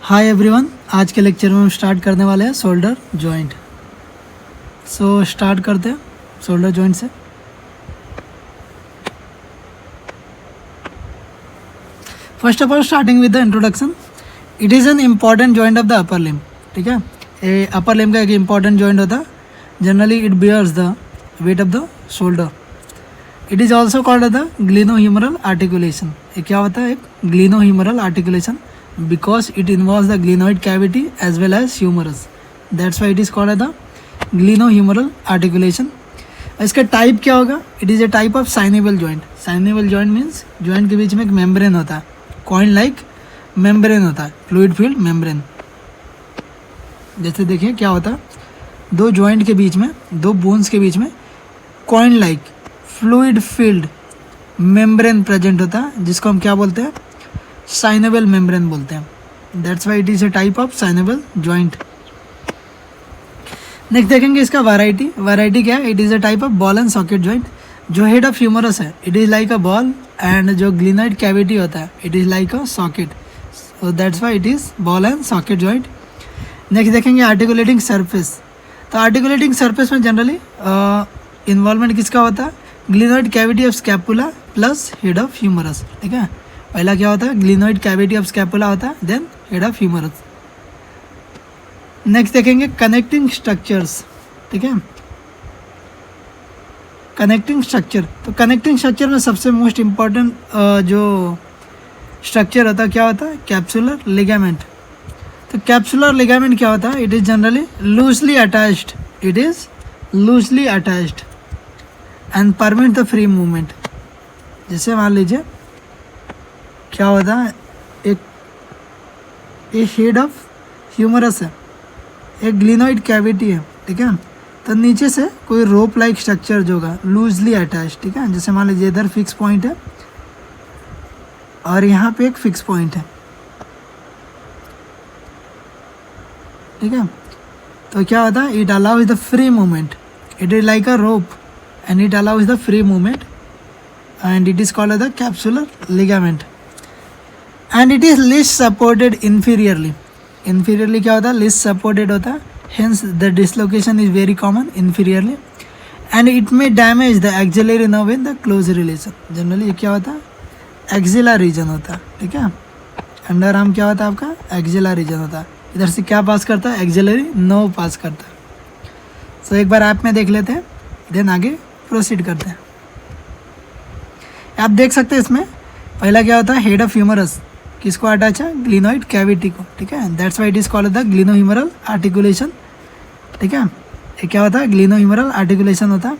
Hi everyone, आज के lecture में हम स्टार्ट करने वाले हैं शोल्डर जॉइंट। सो स्टार्ट करते हैं शोल्डर जॉइंट से। First of all starting with the introduction, it is an important joint of the upper limb. ठीक है, ये अपर लिम्ब का एक इम्पॉर्टेंट जॉइंट होता है। Generally it bears the weight of the shoulder. It is also called the glenohumeral articulation. ये क्या होता है? एक glenohumeral articulation because it involves the glenoid cavity as well as humerus. That's why it is called the glenohumeral articulation. इसका type क्या होगा? It is a type of synovial joint. Synovial joint means joint के बीच में एक membrane होता है, coin like membrane होता है, fluid filled membrane। जैसे देखिए क्या होता है, दो joint के बीच में, दो bones के बीच में coin like fluid filled membrane present होता है, जिसको हम क्या बोलते हैं? साइनोवियल मेम्ब्रेन बोलते हैं। That's why it is a type of synovial joint. Next देखेंगे इसका वैरायटी। वैरायटी क्या है? It is a type of ball and socket joint. जो हेड ऑफ ह्यूमरस है, it is like a ball, and जो glenoid cavity होता है, it is like a socket. So that's why it is ball and socket joint. Next देखेंगे articulating surface. तो articulating surface में generally involvement किसका होता है? Glenoid cavity of scapula plus head of humerus. ठीक है, पहला क्या होता है? ग्लिनॉइड कैविटी ऑफ स्कैपुला होता है, then head of humerus. Next देखेंगे कनेक्टिंग स्ट्रक्चर्स। ठीक है, कनेक्टिंग स्ट्रक्चर। तो कनेक्टिंग स्ट्रक्चर में सबसे मोस्ट इम्पॉर्टेंट जो स्ट्रक्चर होता है क्या होता है? Capsular ligament. तो कैप्सुलर लिगामेंट क्या होता है? It is generally loosely attached. It is loosely attached and permit the free movement. जैसे मान लीजिए क्या होता है, एक हेड ऑफ ह्यूमरस है, एक ग्लिनॉइड कैविटी है। ठीक है, तो नीचे से कोई रोप लाइक स्ट्रक्चर जो होगा लूजली अटैच। ठीक है, जैसे मान लीजिए इधर फिक्स पॉइंट है और यहाँ पे एक फिक्स पॉइंट है। ठीक है, तो क्या होता है? It allows the free movement. It is like a rope and it allows the free movement and it is called the capsular ligament. And it is list supported inferiorly. Inferiorly क्या होता है? लिस्ट सपोर्टेड होता है, hence the dislocation is very common inferiorly. And it may damage the axillary nerve in the close relation. Generally क्या होता है? Axilla reason होता है। ठीक है, अंडर आर्म क्या होता है आपका? एक्सिला रीजन होता है। इधर से क्या पास करता है? एक्सिलरी नर्व पास करता है। सो एक बार ऐप में देख लेते हैं, देन आगे प्रोसीड करते हैं। आप देख सकते हैं इसमें पहला क्या होता है? हेड ऑफ ह्यूमरस किसको अटैच है? ग्लिनॉइड कैविटी को। ठीक है, that's why it is called the glenohumeral articulation. ठीक है, ये क्या होता है? ग्लिनोह्यूमरल आर्टिकुलेशन होता है।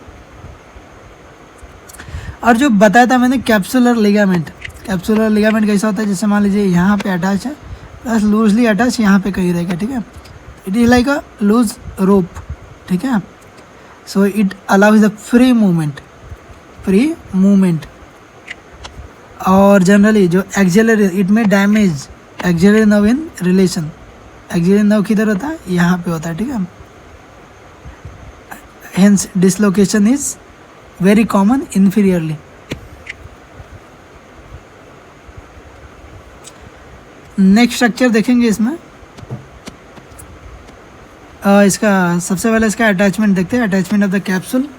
और जो बताया था मैंने कैप्सुलर लिगामेंट, कैप्सुलर लिगामेंट कैसा होता है? जैसे मान लीजिए यहाँ पे अटैच है प्लस लूजली अटैच यहाँ पे कहीं रहेगा। ठीक है, it is like a loose rope. ठीक है, so it allows the free movement, free movement. और जनरली जो axillary, it may damage axillary nerve in relation. Axillary nerve किधर होता है? यहाँ पे होता है। ठीक है, hence dislocation is very common inferiorly. Next structure देखेंगे इसमें। इसका सबसे पहले इसका अटैचमेंट देखते हैं, अटैचमेंट ऑफ द कैप्सूल।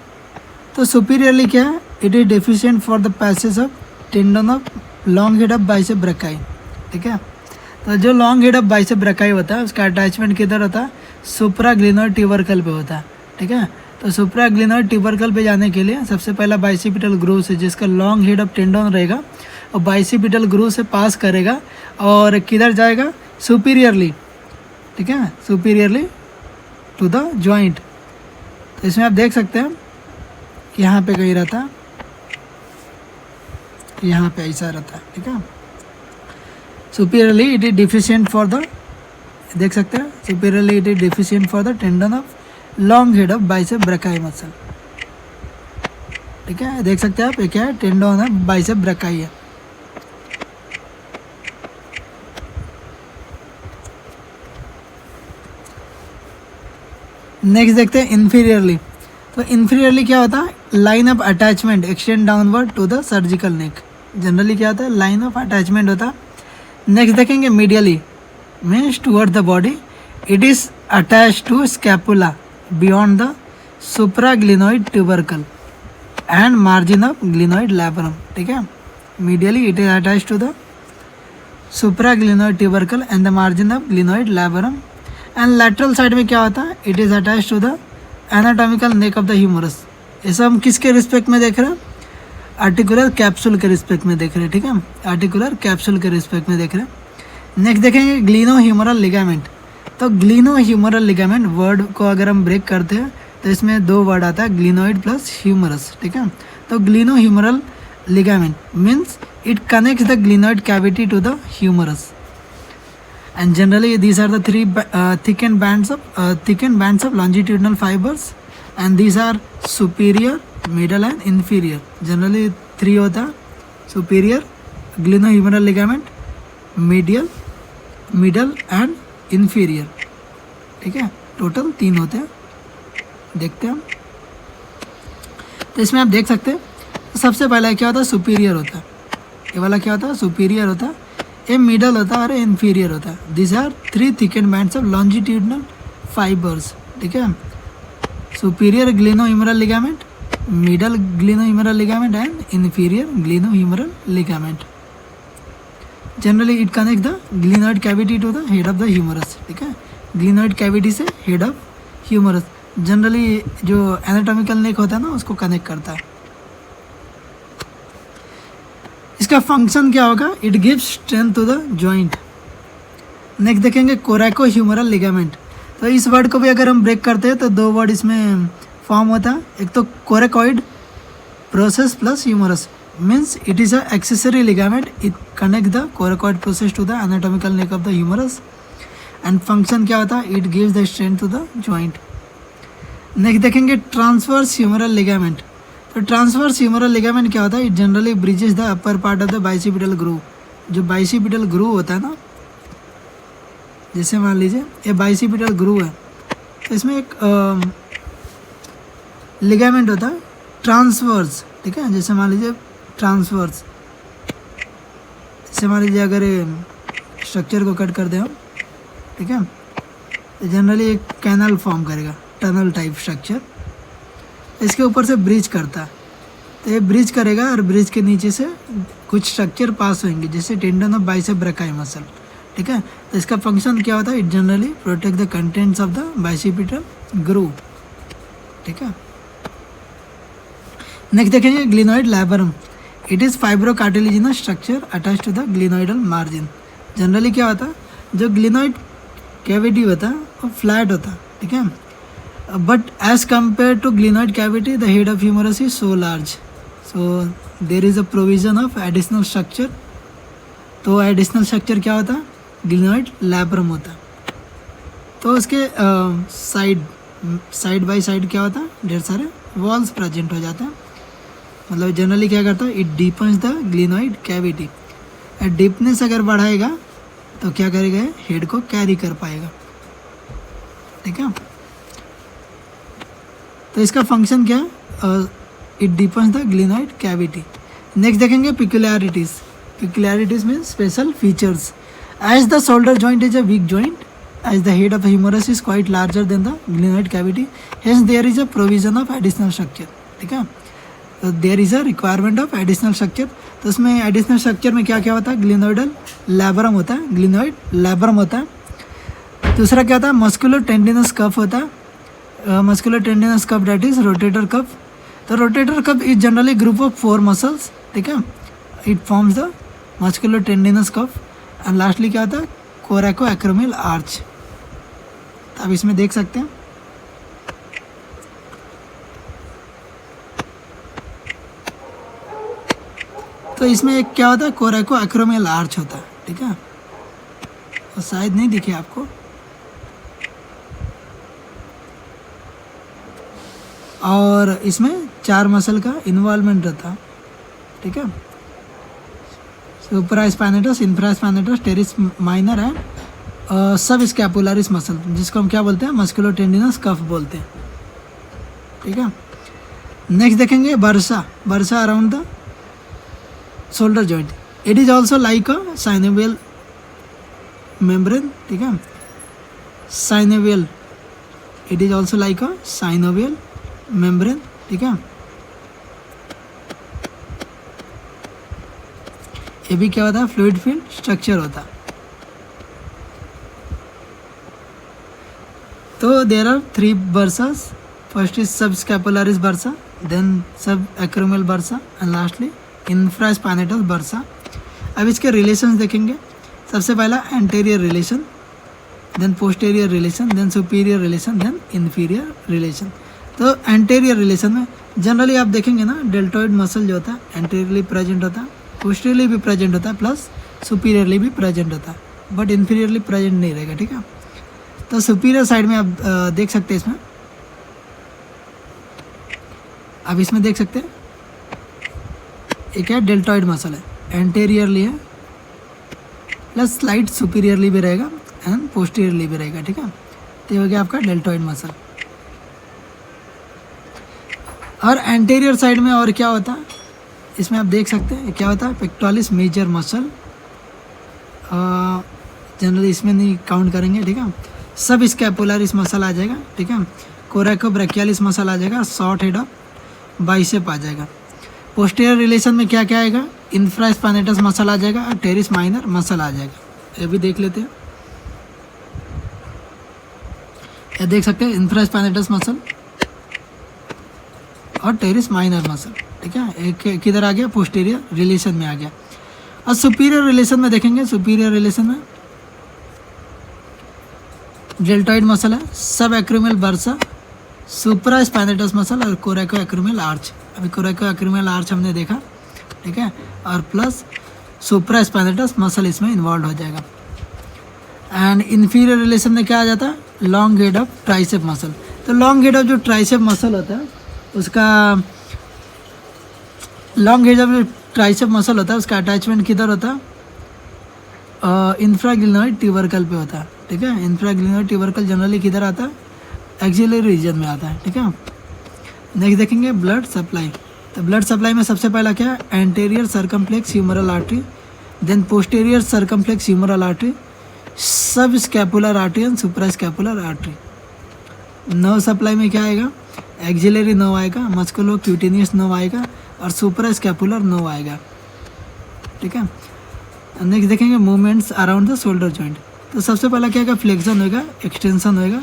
तो सुपीरियरली क्या है? It is deficient for the passage of tendon of long head of bicep brachy. ठीक है, तो जो long head of bicep brachy होता है उसका अटैचमेंट किधर होता है? सुप्रा ग्लिनॉइड ट्यूबरकल पे होता है। ठीक है, तो सुप्रा ग्लिनॉइड ट्यूबरकल पे जाने के लिए सबसे पहला बाइसिपिटल ग्रूव से, जिसका लॉन्ग हेड ऑफ टेंडन रहेगा, और बाइसिपिटल ग्रूव से पास करेगा और किधर जाएगा? सुपीरियरली। ठीक है, सुपीरियरली टू द जॉइंट। तो इसमें आप देख सकते हैं यहाँ पे कहीं रहता है, यहाँ पे ऐसा रहता है। ठीक है, superiorly it is deficient for the, देख सकते हैं, superiorly it is deficient for the tendon of long head of bicep brachii muscle. ठीक है, देख सकते हैं आप, ये क्या है? टेंडन ऑफ बाइसेप ब्रैकी है। नेक्स्ट देखते हैं इन्फीरियरली। तो इन्फीरियरली क्या होता है? Line of attachment extend downward to the surgical neck. Generally क्या होता है? लाइन ऑफ अटैचमेंट होता है। नेक्स्ट देखेंगे medially. means towards the body. It is attached to scapula beyond the supraglenoid tubercle and margin of glenoid labrum. ठीक है, medially it is attached to the supraglenoid tubercle and the margin of glenoid labrum. And lateral side में क्या होता है, it is attached to the anatomical neck of the humerus. ये सब हम किसके रिस्पेक्ट में देख रहे हैं, आर्टिकुलर कैप्सूल के रिस्पेक्ट में देख रहे हैं. ठीक है, आर्टिकुलर कैप्सूल के रिस्पेक्ट में देख रहे हैं. नेक्स्ट देखेंगे ग्लीनो ह्यूमरल लिगामेंट. तो ग्लीनो ह्यूमरल लिगामेंट वर्ड को अगर हम ब्रेक करते हैं तो इसमें दो वर्ड आता है, ग्लिनोइड प्लस ह्यूमरस. ठीक है, तो ग्लीनो humoral ligament means it connects the glenoid cavity to the humerus, and generally these are the three thickened bands of longitudinal fibers, and these are superior, middle and inferior. Generally three होता है, superior glenohumeral ligament, medial, middle and inferior. ठीक है, total 3 होते हैं. देखते हैं हम. तो इसमें आप देख सकते हैं सबसे पहला क्या होता है, सुपीरियर होता है. ये वाला क्या होता है, सुपीरियर होता है. ये मिडल होता है और इन्फीरियर होता है. This are 3 thicken bands of longitudinal fibers. ठीक है, superior glenohumeral ligament, middle glenohumeral ligament and inferior glenohumeral ligament. Generally it connect the glenoid cavity to the head of the humerus. ठीक है, glenoid cavity से head of humerus. Generally जो anatomical neck होता है ना, उसको कनेक्ट करता है. इसका फंक्शन क्या होगा, it gives strength to the joint. Next देखेंगे कोरैको ह्यूमरल लिगामेंट. तो इस वर्ड को भी अगर हम ब्रेक करते हैं तो 2 वर्ड इसमें फॉर्म होता है. एक तो coracoid process plus humerus means it is a accessory ligament. It connect the coracoid process to the anatomical neck of the humerus. And function क्या होता है, it gives the strength to the joint. Next देखेंगे transverse humeral ligament. तो transverse humeral ligament क्या होता है, it generally bridges the upper part of the bicipital groove. जो bicipital groove होता है ना, जैसे मान लीजिए ये बाइसिपिटल ग्रूव है, तो इसमें एक लिगामेंट होता है ट्रांसवर्स. ठीक है, जैसे मान लीजिए ट्रांसवर्स, जैसे मान लीजिए अगर ये स्ट्रक्चर को कट कर दें हम, ठीक है, तो जनरली एक कैनल फॉर्म करेगा, टनल टाइप स्ट्रक्चर. इसके ऊपर से ब्रिज करता है, तो ये ब्रिज करेगा और ब्रिज के नीचे से कुछ स्ट्रक्चर पास होंगे, जैसे tendon of bicep brachii muscle. ठीक है, तो इसका फंक्शन क्या होता है, it generally protect the contents of the bicipital groove. ठीक है, नेक्स्ट देखेंगे glenoid labrum. It is fibro cartilaginous structure attach to the glenoidal margin. Generally क्या होता है, जो ग्लिनोइड कैविटी होता है वो फ्लैट होता है. ठीक है, but as compared to glenoid cavity the head of humerus is so large, so there is a provision of additional structure. तो additional structure क्या होता है, glenoid labrum होता है. तो उसके साइड बाय साइड क्या होता है, ढेर सारे वॉल्स प्रेजेंट हो जाते हैं. मतलब जनरली क्या करता है, it deepens the glenoid cavity. Deepness अगर बढ़ाएगा तो क्या करेगा, हेड को कैरी कर पाएगा. ठीक है, तो इसका फंक्शन क्या है, it depends the glenoid cavity. Next देखेंगे peculiarities. Peculiarities mean special features. As the shoulder joint is a weak joint, as the head of humerus is quite larger than the glenoid cavity, hence there is a provision of additional structure. ठीक है, तो there is a requirement of additional structure. तो उसमें additional structure में क्या क्या होता है, ग्लिनोइडल लैबरम होता है, ग्लिनोइड लैबरम होता है. दूसरा क्या होता है, मस्कुलर टेंडिनस कफ होता है. muscular tendinous cuff, that is rotator cuff. The rotator cuff is generally group of 4 muscles. ठीक है, it forms the muscular tendinous cuff. and lastly क्या होता है, coracoacromial arch. तो आप इसमें देख सकते हैं तो इसमें एक क्या होता है, कोरैकोएक्रोमियल आर्च होता है. ठीक है, तो शायद नहीं दिखे आपको. और इसमें 4 मसल का इन्वॉल्वमेंट रहता है. ठीक है, supraspinatus, infraspinatus, teres minor and सब स्कैपुलरिस मसल, जिसको हम क्या बोलते हैं, मस्कुलर टेंडिनस कफ बोलते हैं. ठीक है, नेक्स्ट देखेंगे bursa. Bursa around the shoulder joint. It is also like a synovial membrane, ठीक है। Synovial, it is also like a synovial membrane, ठीक है। ये भी क्या होता है, फ्लूइड फील्ड स्ट्रक्चर होता है। तो there are 3 bursas, first is subscapularis bursa, then subacromial bursa and lastly infraspinatus bursa. अब इसके रिलेशंस देखेंगे। सबसे पहला anterior relation, then posterior relation, then superior relation, then inferior relation. तो anterior relation में जनरली आप देखेंगे ना, डेल्टॉइड मसल जो होता है एंटेरियरली प्रेजेंट होता है, पोस्टेरियरली भी प्रेजेंट होता है, प्लस सुपीरियरली भी प्रेजेंट होता है, बट इन्फीरियरली प्रेजेंट नहीं रहेगा, ठीक है। तो सुपीरियर साइड में आप देख सकते हैं, इसमें आप इसमें देख सकते हैं एक क्या डेल्टॉइड मसल है, एंटेरियरली है, प्लस स्लाइड सुपीरियरली भी रहेगा एंड पोस्टीरियरली भी रहेगा, ठीक है। तो ये हो गया आपका डेल्टॉइड मसल। और एंटेरियर साइड में और क्या होता है, इसमें आप देख सकते हैं क्या होता है, पेक्टोरलिस मेजर मसल, जनरली इसमें नहीं काउंट करेंगे, ठीक है। सब स्कैपुलरिस मसल आ जाएगा, ठीक है। कोरेकोब्रैकियालिस मसल आ जाएगा, शॉर्ट हेड ऑफ बाइसेप आ जाएगा। पोस्टीरियर रिलेशन में क्या क्या आएगा, इंफ्रास्पाइनेटस मसल आ जाएगा और टेरिस माइनर मसल आ जाएगा। ये भी देख लेते हैं, ये देख सकते हैं इंफ्रास्पाइनेटस मसल और टेरिस माइनर मसल, ठीक है। एक किधर आ गया, पोस्टीरियर रिलेशन में आ गया। और सुपीरियर रिलेशन में देखेंगे, सुपीरियर रिलेशन में डेल्टॉइड मसल है, सब एक्रोमियल बर्सा, सुप्रा स्पाइनेटस मसल और कोरेको एक्रोमियल आर्च। अभी कोरेको एक्रोमियल आर्च हमने देखा, ठीक है, और प्लस सुप्रा स्पाइनेटस मसल इसमें इन्वॉल्व हो जाएगा। एंड इन्फीरियर रिलेशन में क्या आ जाता है, long head of tricep muscle. तो लॉन्ग हेड ऑफ जो ट्राइसेप मसल होता है उसका, लॉन्ग हेड ऑफ जो ट्राइसेप मसल होता है उसका अटैचमेंट किधर होता है, इंफ्राग्लिनोइड ट्यूबरकल पे होता है, ठीक है। इंफ्राग्लिनोइड ट्यूबरकल जनरली किधर आता है, एक्सिलरी रीजन में आता है, ठीक है। नेक्स्ट देखेंगे ब्लड सप्लाई। तो ब्लड सप्लाई में सबसे पहला क्या है, anterior circumflex humeral artery, then posterior circumflex humeral artery, sub scapular artery and supra scapular artery. Nerve supply में क्या आएगा, एक्सिलरी नर्व आएगा, मस्कुलो क्यूटेनियस नर्व आएगा और सुप्रा स्कैपुलर नर्व आएगा, ठीक है। नेक्स्ट देखेंगे movements around the shoulder joint. तो सबसे पहला क्या होगा, फ्लेक्शन होगा, एक्सटेंशन होएगा,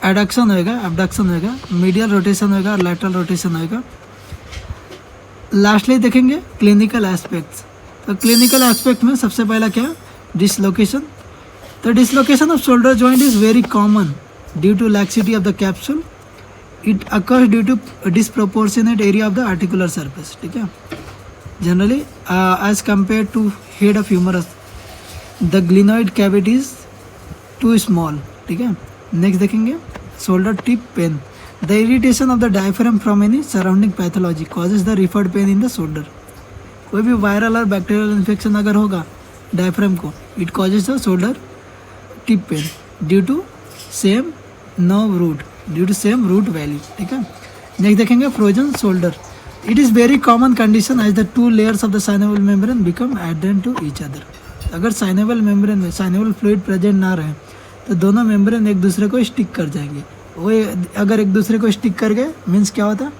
एडक्शन होएगा, एबडक्शन होएगा, मीडियल रोटेशन होएगा और लैटरल रोटेशन होएगा। लास्टली देखेंगे क्लिनिकल एस्पेक्ट्स। तो क्लिनिकल एस्पेक्ट में सबसे पहला क्या, डिसलोकेशन। तो dislocation of shoulder joint is very common due to laxity of the capsule, it occurs due to disproportionate area of the articular surface, ठीक है। Generally as compare to head of humerus the glenoid cavity is too small, ठीक है। Next देखेंगे shoulder tip pain. The irritation of the diaphragm from any surrounding pathology causes the referred pain in the shoulder. कोई भी viral और bacterial infection अगर होगा diaphragm को, it causes the shoulder tip pain due to same nerve root, due to same root value, ठीक है। Next देखेंगे frozen shoulder. It is very common condition as the 2 layers of the synovial membrane become adherent to each other. अगर synovial membrane में synovial fluid present ना रहे तो दोनों membrane एक दूसरे को स्टिक कर जाएंगे। वो अगर एक दूसरे को स्टिक कर गए मीन्स क्या होता है,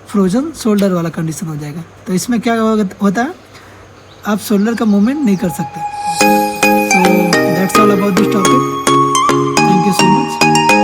फ्रोजन शोल्डर वाला कंडीशन हो जाएगा। तो इसमें क्या होता है, आप शोल्डर का मूवमेंट नहीं कर सकते। So that's all about this topic. Thank you so much.